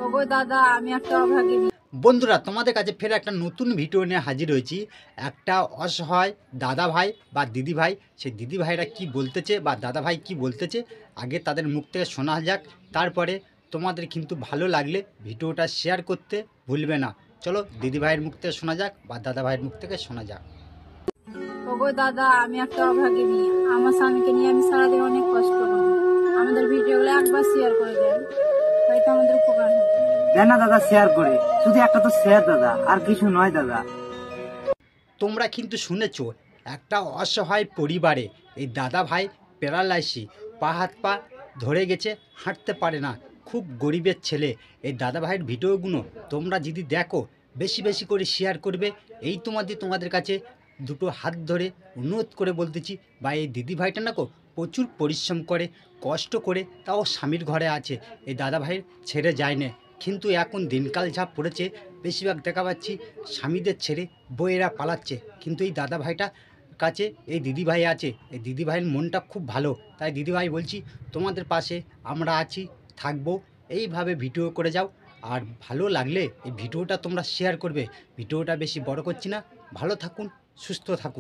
ওগো দাদা, আমি একটা অভাগিনী। বন্ধুরা, তোমাদের কাছে ফের একটা নতুন ভিডিও নিয়ে হাজির হয়েছি। একটা অসহায় দাদা ভাই বা দিদি ভাই, সেই দিদি ভাইরা কী বলতেছে বা দাদা ভাই কী বলতেছে আগে তাদের মুখ থেকে শোনা যাক। তারপরে তোমাদের কিন্তু ভালো লাগলে ভিডিওটা শেয়ার করতে ভুলবে না। চলো দিদি ভাইয়ের মুখ থেকে শোনা যাক বা দাদা ভাইয়ের মুখ থেকে শোনা যাক। ওগো দাদা, আমি একটা অভাগিনী। আমার স্বামীকে নিয়ে আমি সারাদিন অনেক কষ্ট করি। আমাদের ভিডিওগুলো একবার শেয়ার করে দেন, হয়তো আমাদের উপকার হবে। দেন না দাদা, শেয়ার করে, শুধু একটা তো শেয়ার দাদা, আর কিছু নয় দাদা। তোমরা কিন্তু শুনেছো, একটা অসহায় পরিবারে এই দাদা ভাই প্যারালাইসিস, পা হাত পা ধরে গেছে, হাঁটতে পারে না, খুব গরিবের ছেলে। এই দাদা ভাইয়ের ভিডিওগুলো তোমরা যদি দেখো, বেশি বেশি করে শেয়ার করবে। এই তোমাদের কাছে দুটো হাত ধরে অনুরোধ করে বলতেছি। বা এই দিদি ভাইটা না প্রচুর পরিশ্রম করে, কষ্ট করে, তাও স্বামীর ঘরে আছে, এই দাদা ভাইয়ের ছেড়ে যায় না। কিন্তু এখন দিনকাল যা পড়েছে, বেশিরভাগ দেখা পাচ্ছি স্বামীদের ছেড়ে বউয়েরা পালাচ্ছে। কিন্তু এই দাদা ভাইটা কাছে এই দিদি ভাই আছে, এই দিদি ভাইয়ের মনটা খুব ভালো। তাই দিদি ভাই বলছি, তোমাদের পাশে আমরা আছি, থাকবো। এইভাবে ভিডিও করে যাও। আর ভালো লাগলে এই ভিডিওটা তোমরা শেয়ার করবে। ভিডিওটা বেশি বড় করছি না। ভালো থাকুন, সুস্থ থাকুন।